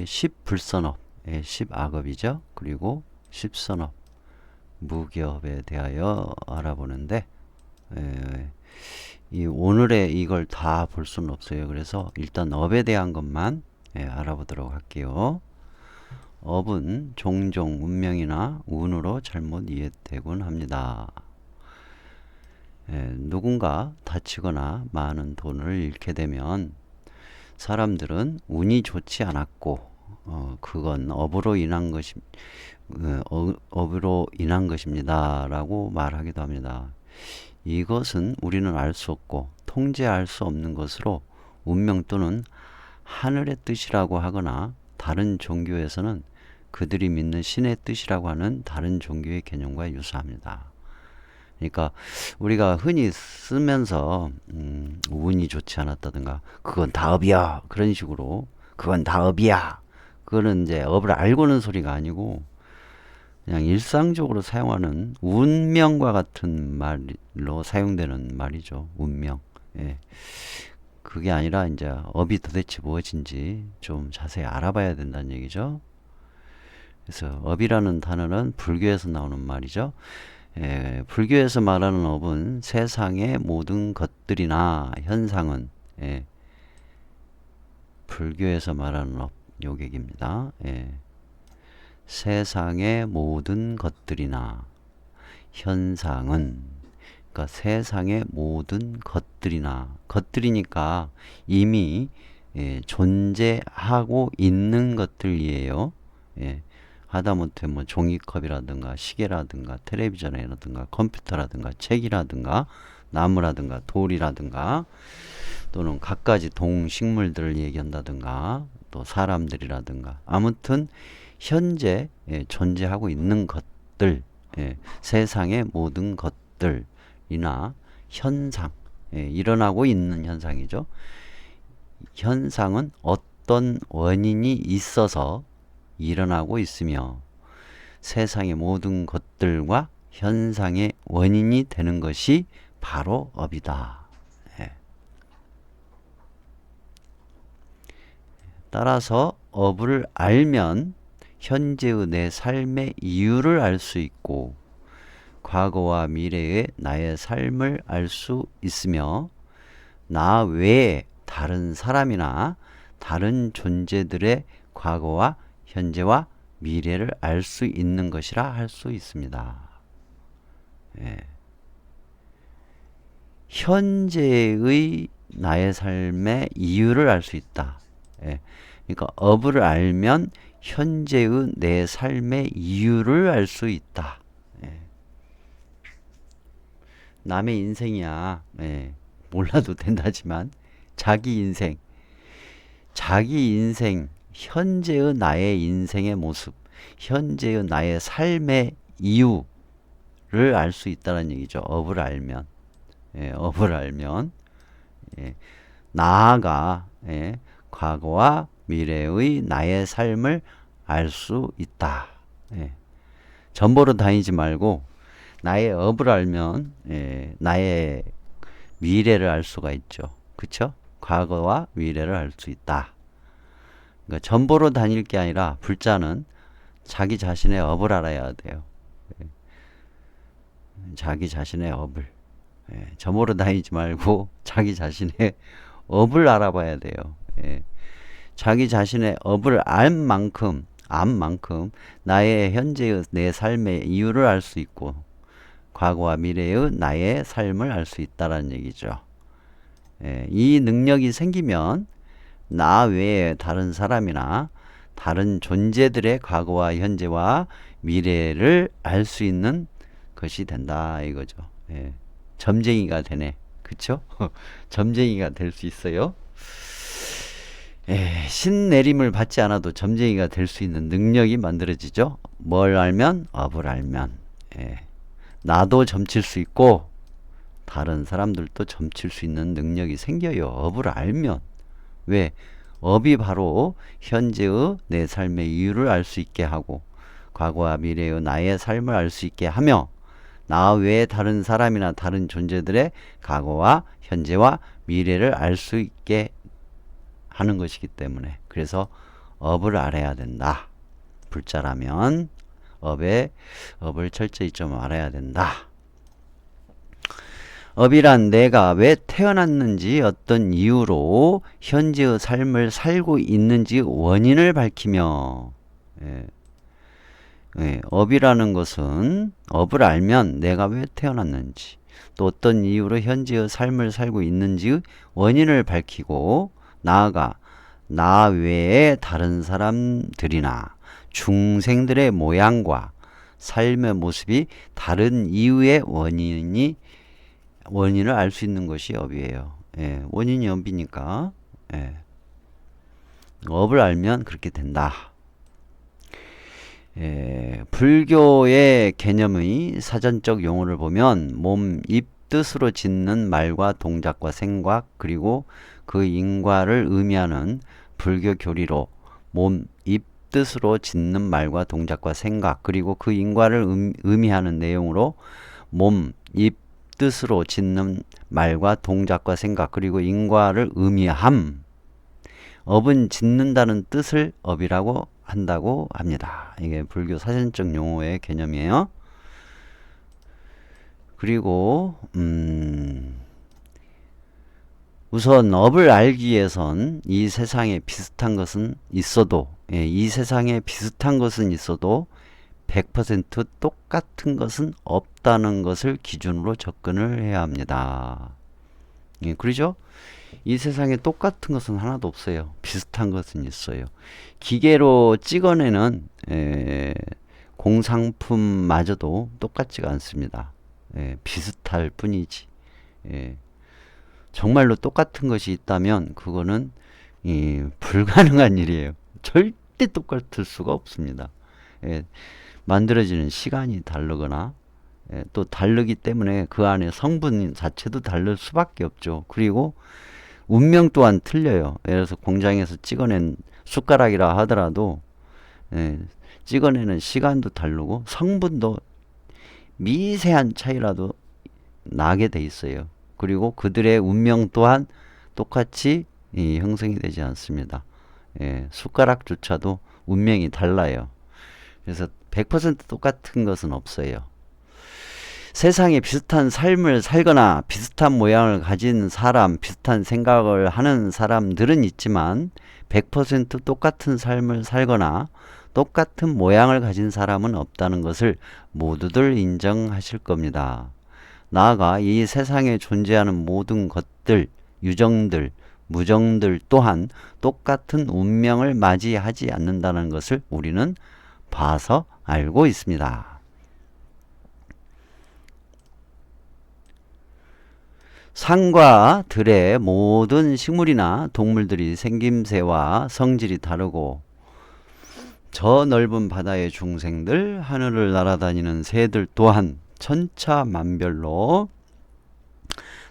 십불선업, 10악업이죠. 그리고 십선업, 무기업에 대하여 알아보는데 이 오늘의 이걸 다 볼 수는 없어요. 그래서 일단 업에 대한 것만 알아보도록 할게요. 업은 종종 운명이나 운으로 잘못 이해되곤 합니다. 누군가 다치거나 많은 돈을 잃게 되면 사람들은 운이 좋지 않았고 그건 업으로 인한 것입니다 라고 말하기도 합니다. 이것은 우리는 알 수 없고 통제할 수 없는 것으로 운명 또는 하늘의 뜻이라고 하거나 다른 종교에서는 그들이 믿는 신의 뜻이라고 하는 다른 종교의 개념과 유사합니다. 그러니까 우리가 흔히 쓰면서 운이 좋지 않았다든가 그건 다 업이야 그런 식으로 그건 다 업이야 그거는 이제 업을 알고는 소리가 아니고 그냥 일상적으로 사용하는 운명과 같은 말로 사용되는 말이죠. 운명. 그게 아니라 이제 업이 도대체 무엇인지 좀 자세히 알아봐야 된다는 얘기죠. 그래서 업이라는 단어는 불교에서 나오는 말이죠. 불교에서 말하는 업은 세상의 모든 것들이나 현상은 불교에서 말하는 업 요객입니다. 세상의 모든 것들이나 현상은 그러니까 세상의 모든 것들이나 것들이니까 이미 존재하고 있는 것들이에요. 하다못해 뭐 종이컵이라든가 시계라든가 텔레비전이라든가 컴퓨터라든가 책이라든가 나무라든가 돌이라든가 또는 갖가지 동식물들을 얘기한다든가 또 사람들이라든가 아무튼 현재 존재하고 있는 것들 세상의 모든 것들이나 현상 일어나고 있는 현상이죠. 현상은 어떤 원인이 있어서 일어나고 있으며 세상의 모든 것들과 현상의 원인이 되는 것이 바로 업이다. 따라서 업을 알면 현재의 내 삶의 이유를 알 수 있고 과거와 미래의 나의 삶을 알 수 있으며 나 외에 다른 사람이나 다른 존재들의 과거와 현재와 미래를 알 수 있는 것이라 할 수 있습니다. 현재의 나의 삶의 이유를 알 수 있다. 그러니까 업을 알면 현재의 내 삶의 이유를 알 수 있다. 남의 인생이야 몰라도 된다지만 자기 인생 현재의 나의 인생의 모습 현재의 나의 삶의 이유를 알 수 있다는 얘기죠. 업을 알면 업을 알면 나아가 과거와 미래의 나의 삶을 알 수 있다. 전보로 다니지 말고 나의 업을 알면 나의 미래를 알 수가 있죠. 그쵸? 과거와 미래를 알 수 있다. 그러니까 전보로 다닐 게 아니라 불자는 자기 자신의 업을 알아야 돼요. 자기 자신의 업을 전보로 다니지 말고 자기 자신의 업을 알아봐야 돼요. 자기 자신의 업을 안 만큼 나의 현재의 내 삶의 이유를 알 수 있고 과거와 미래의 나의 삶을 알 수 있다는 얘기죠. 이 능력이 생기면 나 외에 다른 사람이나 다른 존재들의 과거와 현재와 미래를 알 수 있는 것이 된다 이거죠. 점쟁이가 되네. 그쵸? 점쟁이가 될 수 있어요. 신내림을 받지 않아도 점쟁이가 될 수 있는 능력이 만들어지죠. 뭘 알면? 업을 알면. 나도 점칠 수 있고 다른 사람들도 점칠 수 있는 능력이 생겨요. 업을 알면. 왜? 업이 바로 현재의 내 삶의 이유를 알 수 있게 하고 과거와 미래의 나의 삶을 알 수 있게 하며 나 외에 다른 사람이나 다른 존재들의 과거와 현재와 미래를 알 수 있게 하는 것이기 때문에 그래서 업을 알아야 된다. 불자라면 업을 철저히 좀 알아야 된다. 업이란 내가 왜 태어났는지 어떤 이유로 현재의 삶을 살고 있는지 원인을 밝히며 업이라는 것은 업을 알면 내가 왜 태어났는지 또 어떤 이유로 현재의 삶을 살고 있는지 원인을 밝히고 나아가 나 외에 다른 사람들이나 중생들의 모양과 삶의 모습이 다른 이유의 원인을 알 수 있는 것이 업이에요. 원인이 업이니까 업을 알면 그렇게 된다. 불교의 개념의 사전적 용어를 보면 몸, 입, 뜻으로 짓는 말과 동작과 생각 그리고 그 인과를 의미하는 불교 교리로 몸, 입, 뜻으로 짓는 말과 동작과 생각 그리고 그 인과를 의미하는 내용으로 몸, 입, 뜻으로 짓는 말과 동작과 생각 그리고 인과를 의미함. 업은 짓는다는 뜻을 업이라고 한다고 합니다. 이게 불교 사전적 용어의 개념이에요. 그리고 우선 업을 알기 위해선 이 세상에 비슷한 것은 있어도 100% 똑같은 것은 없다는 것을 기준으로 접근을 해야 합니다. 그러죠? 이 세상에 똑같은 것은 하나도 없어요. 비슷한 것은 있어요. 기계로 찍어내는 공상품마저도 똑같지가 않습니다. 비슷할 뿐이지. 정말로 똑같은 것이 있다면 그거는 불가능한 일이에요. 절대 똑같을 수가 없습니다. 만들어지는 시간이 다르거나 또 다르기 때문에 그 안에 성분 자체도 다를 수밖에 없죠. 그리고 운명 또한 틀려요. 예를 들어서 공장에서 찍어낸 숟가락이라 하더라도 찍어내는 시간도 다르고 성분도 미세한 차이라도 나게 돼 있어요. 그리고 그들의 운명 또한 똑같이 형성이 되지 않습니다. 숟가락조차도 운명이 달라요. 그래서 100% 똑같은 것은 없어요. 세상에 비슷한 삶을 살거나 비슷한 모양을 가진 사람, 비슷한 생각을 하는 사람들은 있지만 100% 똑같은 삶을 살거나 똑같은 모양을 가진 사람은 없다는 것을 모두들 인정하실 겁니다. 나아가 이 세상에 존재하는 모든 것들, 유정들, 무정들 또한 똑같은 운명을 맞이하지 않는다는 것을 우리는 봐서 알고 있습니다. 산과 들의 모든 식물이나 동물들이 생김새와 성질이 다르고 저 넓은 바다의 중생들, 하늘을 날아다니는 새들 또한 천차만별로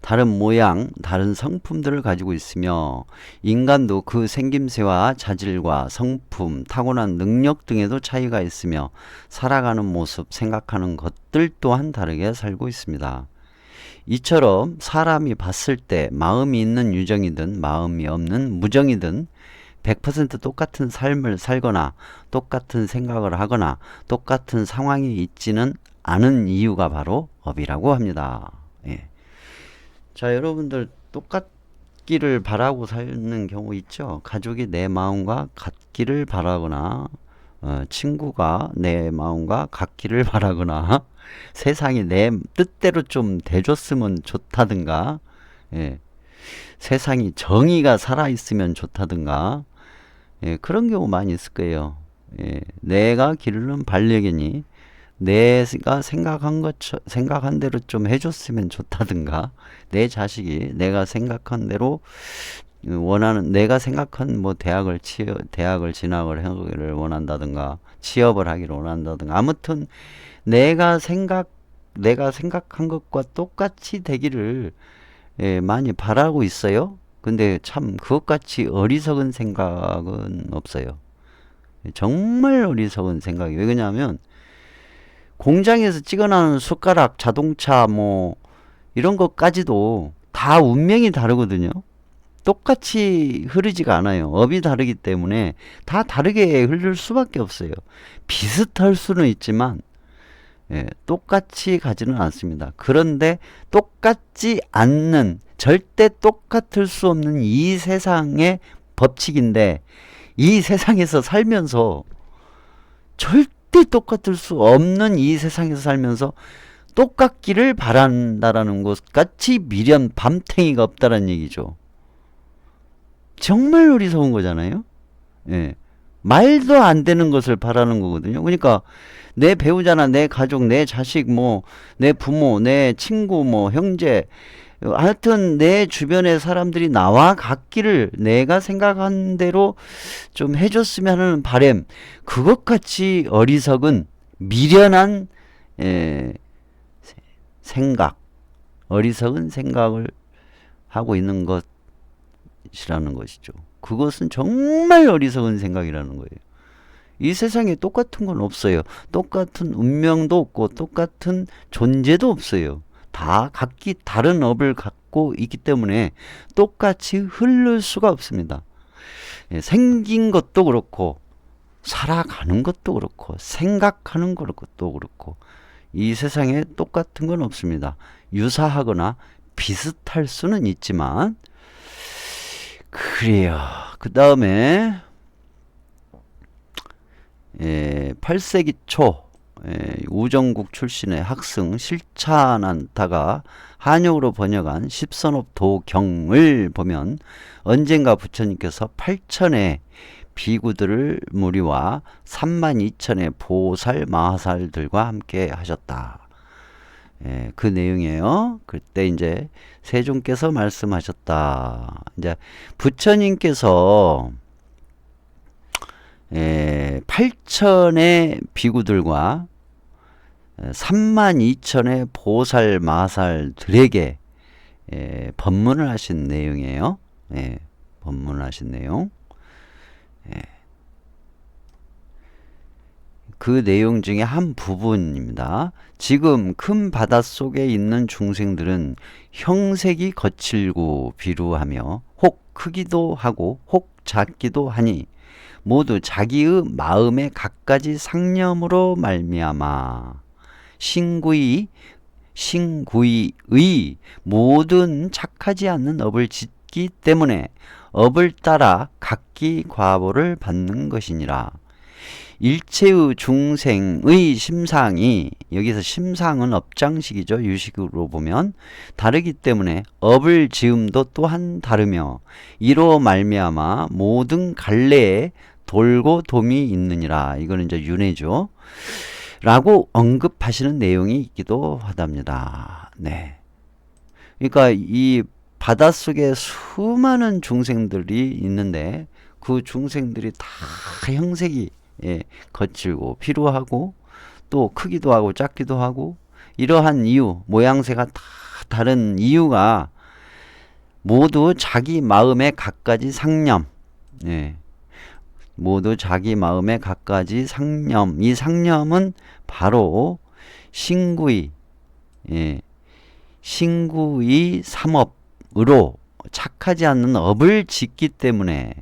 다른 모양, 다른 성품들을 가지고 있으며 인간도 그 생김새와 자질과 성품, 타고난 능력 등에도 차이가 있으며 살아가는 모습, 생각하는 것들 또한 다르게 살고 있습니다. 이처럼 사람이 봤을 때 마음이 있는 유정이든 마음이 없는 무정이든 100% 똑같은 삶을 살거나 똑같은 생각을 하거나 똑같은 상황이 있지는 않은 이유가 바로 업이라고 합니다. 자, 여러분들 똑같기를 바라고 사는 경우 있죠. 가족이 내 마음과 같기를 바라거나 친구가 내 마음과 같기를 바라거나 세상이 내 뜻대로 좀 돼줬으면 좋다든가 세상이 정의가 살아있으면 좋다든가 그런 경우 많이 있을 거예요. 내가 기르는 반려견이 내가 생각한 대로 좀 해줬으면 좋다든가 내 자식이 내가 생각한 대로 내가 생각한 뭐 대학을 진학을 하기를 원한다든가 취업을 하기를 원한다든가 아무튼 내가 생각한 것과 똑같이 되기를 많이 바라고 있어요. 근데 참 그것같이 어리석은 생각은 없어요. 정말 어리석은 생각이 왜 그러냐면 공장에서 찍어나오는 숟가락, 자동차 뭐 이런 것까지도 다 운명이 다르거든요. 똑같이 흐르지가 않아요. 업이 다르기 때문에 다 다르게 흐를 수밖에 없어요. 비슷할 수는 있지만 똑같이 가지는 않습니다. 그런데 똑같지 않는, 절대 똑같을 수 없는 이 세상의 법칙인데, 이 세상에서 살면서 절대 똑같을 수 없는 이 세상에서 살면서 똑같기를 바란다라는 것 같이 미련 밤탱이가 없다라는 얘기죠. 정말 어리석은 거잖아요. 예. 말도 안 되는 것을 바라는 거거든요. 그러니까 내 배우자나 내 가족, 내 자식, 뭐 내 부모, 내 친구, 뭐 형제, 하여튼 내 주변의 사람들이 나와 같기를 내가 생각한 대로 좀 해줬으면 하는 바람, 그것같이 어리석은 미련한 생각, 어리석은 생각을 하고 있는 것이라는 것이죠. 그것은 정말 어리석은 생각이라는 거예요. 이 세상에 똑같은 건 없어요. 똑같은 운명도 없고 똑같은 존재도 없어요. 다 각기 다른 업을 갖고 있기 때문에 똑같이 흐를 수가 없습니다. 생긴 것도 그렇고 살아가는 것도 그렇고 생각하는 것도 그렇고 이 세상에 똑같은 건 없습니다. 유사하거나 비슷할 수는 있지만 그래요. 그 다음에 8세기 초 우정국 출신의 학승 실찬한타가 한역으로 번역한 십선업 도경을 보면 언젠가 부처님께서 8천의 비구들을 무리와 32,000의 보살 마하살들과 함께 하셨다. 그 내용이에요. 그때 이제 세존께서 말씀하셨다. 이제 부처님께서 8천의 비구들과 32,000의 보살 마살들에게 법문을 하신 내용이에요. 법문을 하신 내용. 그 내용 중에 한 부분입니다. 지금 큰 바닷속에 있는 중생들은 형색이 거칠고 비루하며 혹 크기도 하고 혹 작기도 하니 모두 자기의 마음의 갖가지 상념으로 말미암아 신구의 모든 착하지 않는 업을 짓기 때문에 업을 따라 각기 과보를 받는 것이니라. 일체의 중생의 심상이, 여기서 심상은 업장식이죠. 유식으로 보면 다르기 때문에 업을 지음도 또한 다르며 이로 말미암아 모든 갈래에 돌고 돔이 있느니라. 이거는 이제 윤회죠. 라고 언급하시는 내용이 있기도 하답니다. 네. 그러니까 이 바닷속에 수많은 중생들이 있는데 그 중생들이 다 형색이 거칠고 피로하고 또 크기도 하고 작기도 하고 이러한 이유, 모양새가 다 다른 이유가 모두 자기 마음의 갖가지 상념, 모두 자기 마음의 갖가지 상념, 이 상념은 바로 신구의 삼업으로 착하지 않는 업을 짓기 때문에,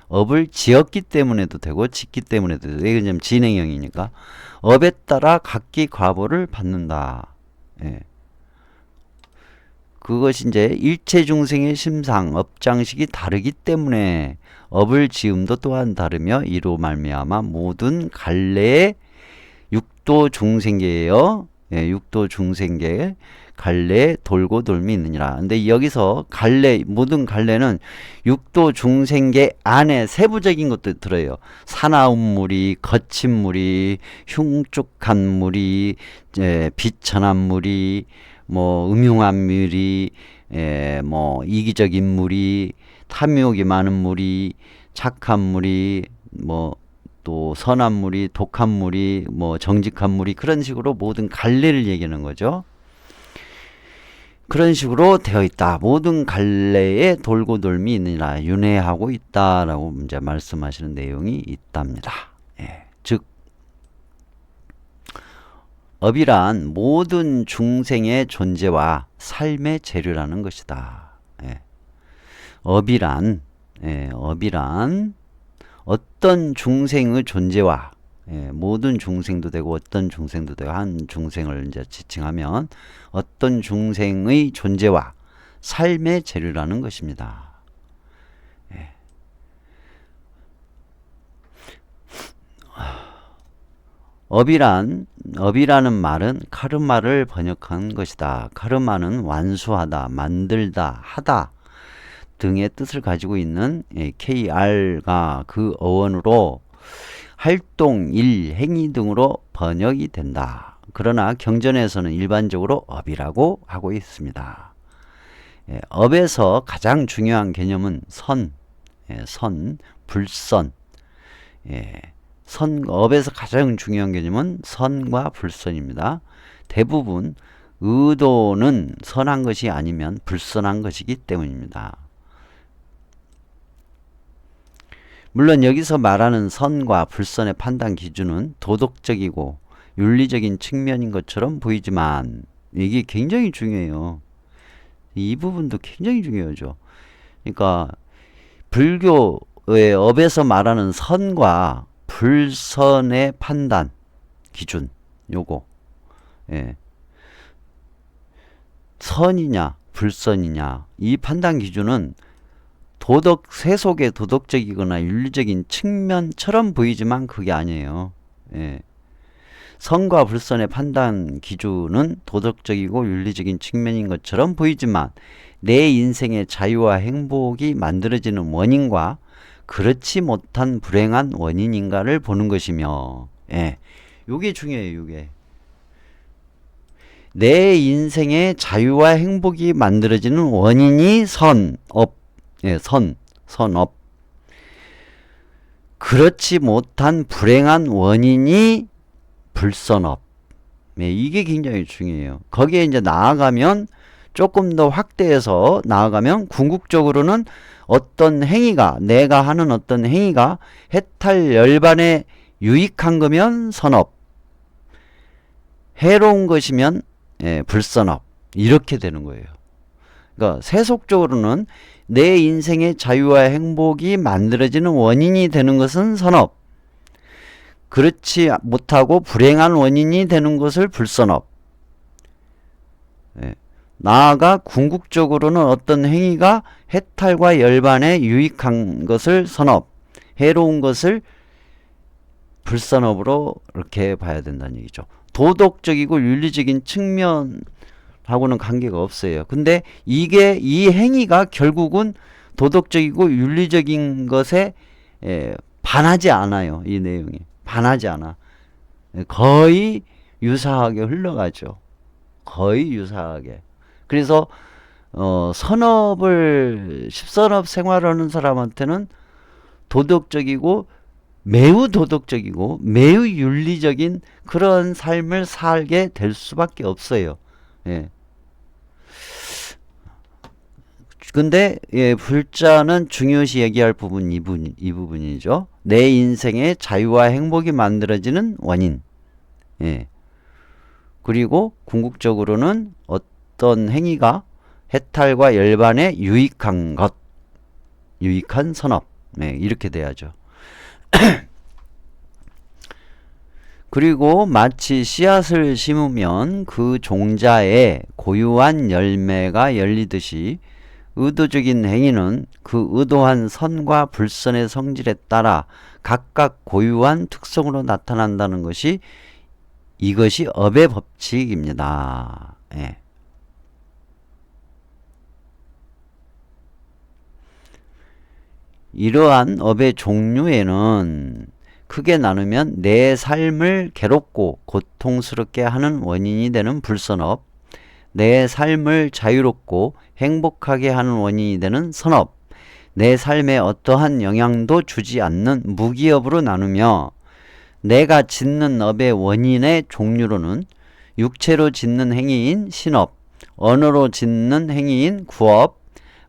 업을 지었기 때문에도 되고 짓기 때문에도 되고, 이건 좀 진행형이니까 업에 따라 각기 과보를 받는다. 그것이 이제 일체 중생의 심상, 업장식이 다르기 때문에 업을 지음도 또한 다르며 이로 말미암아 모든 갈래의 육도 중생계예요. 육도 중생계 갈래에 돌고 돌미 있느니라. 근데 여기서 갈래, 모든 갈래는 육도 중생계 안에 세부적인 것도 들어요. 사나운 무리, 거친 무리, 흉쭉한 무리, 비천한 무리, 뭐 음흉한 무리, 뭐 이기적인 무리, 탐욕이 많은 무리, 착한 무리, 뭐 또 선한 무리, 독한 무리, 뭐 정직한 무리, 그런 식으로 모든 갈래를 얘기하는 거죠. 그런 식으로 되어 있다. 모든 갈래에 돌고 돌미 있느니라. 윤회하고 있다라고 이제 말씀하시는 내용이 있답니다. 즉 업이란 모든 중생의 존재와 삶의 재료라는 것이다. 업이란, 업이란 어떤 중생의 존재와, 모든 중생도 되고 어떤 중생도 되고 한 중생을 이제 지칭하면 어떤 중생의 존재와 삶의 재료라는 것입니다. 업이라는 말은 카르마를 번역한 것이다. 카르마는 완수하다, 만들다, 하다 등의 뜻을 가지고 있는 KR가 그 어원으로 활동, 일, 행위 등으로 번역이 된다. 그러나 경전에서는 일반적으로 업이라고 하고 있습니다. 업에서 가장 중요한 개념은 선, 불선. 업에서 가장 중요한 개념은 선과 불선입니다. 대부분 의도는 선한 것이 아니면 불선한 것이기 때문입니다. 물론 여기서 말하는 선과 불선의 판단 기준은 도덕적이고 윤리적인 측면인 것처럼 보이지만 이게 굉장히 중요해요. 이 부분도 굉장히 중요하죠. 그러니까 불교의 업에서 말하는 선과 불선의 판단 기준 요거 선이냐 불선이냐 이 판단 기준은 세속의 도덕적이거나 윤리적인 측면처럼 보이지만 그게 아니에요. 선과 불선의 판단 기준은 도덕적이고 윤리적인 측면인 것처럼 보이지만 내 인생의 자유와 행복이 만들어지는 원인과 그렇지 못한 불행한 원인인가를 보는 것이며, 요게 중요해요. 요게 내 인생의 자유와 행복이 만들어지는 원인이 선업, 선업. 그렇지 못한 불행한 원인이 불선업. 이게 굉장히 중요해요. 거기에 이제 나아가면 조금 더 확대해서 나아가면 궁극적으로는 어떤 행위가 내가 하는 어떤 행위가 해탈 열반에 유익한 거면 선업, 해로운 것이면 불선업 이렇게 되는 거예요. 그러니까 세속적으로는 내 인생의 자유와 행복이 만들어지는 원인이 되는 것은 선업, 그렇지 못하고 불행한 원인이 되는 것을 불선업. 나아가 궁극적으로는 어떤 행위가 해탈과 열반에 유익한 것을 선업, 해로운 것을 불선업으로 이렇게 봐야 된다는 얘기죠. 도덕적이고 윤리적인 측면하고는 관계가 없어요. 근데 이 행위가 결국은 도덕적이고 윤리적인 것에 반하지 않아요. 이 내용이 반하지 않아. 거의 유사하게 흘러가죠. 거의 유사하게. 그래서 십선업 생활하는 사람한테는 매우 도덕적이고 매우 윤리적인 그런 삶을 살게 될 수밖에 없어요. 근데 불자는 중요시 얘기할 부분 이 부분이죠. 내 인생의 자유와 행복이 만들어지는 원인. 그리고 궁극적으로는 어떤 행위가 해탈과 열반에 유익한 것, 유익한 선업. 이렇게 돼야죠. 그리고 마치 씨앗을 심으면 그 종자에 고유한 열매가 열리듯이 의도적인 행위는 그 의도한 선과 불선의 성질에 따라 각각 고유한 특성으로 나타난다는 것이 이것이 업의 법칙입니다. 이러한 업의 종류에는 크게 나누면 내 삶을 괴롭고 고통스럽게 하는 원인이 되는 불선업, 내 삶을 자유롭고 행복하게 하는 원인이 되는 선업, 내 삶에 어떠한 영향도 주지 않는 무기업으로 나누며 내가 짓는 업의 원인의 종류로는 육체로 짓는 행위인 신업, 언어로 짓는 행위인 구업,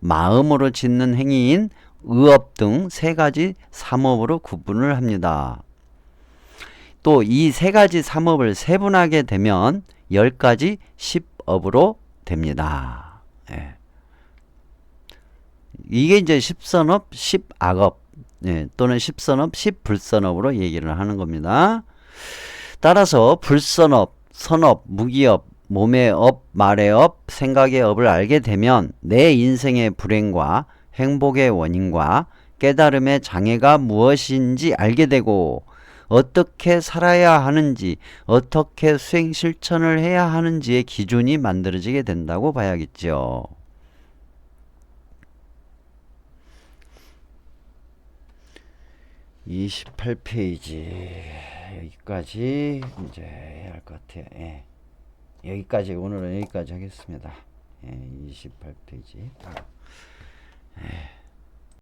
마음으로 짓는 행위인 의업 등 세 가지 삼업으로 구분을 합니다. 또 이 세 가지 삼업을 세분하게 되면 10가지 10업으로 됩니다. 이게 이제 10선업, 10악업, 예, 또는 10선업, 10불선업으로 얘기를 하는 겁니다. 따라서 불선업, 선업, 무기업, 몸의 업, 말의 업, 생각의 업을 알게 되면 내 인생의 불행과 행복의 원인과 깨달음의 장애가 무엇인지 알게 되고 어떻게 살아야 하는지, 어떻게 수행 실천을 해야 하는지의 기준이 만들어지게 된다고 봐야겠죠. 28페이지 여기까지 이제 해야 할 것 같아요. 예. 여기까지 오늘은 여기까지 하겠습니다. 예, 28페이지. 예.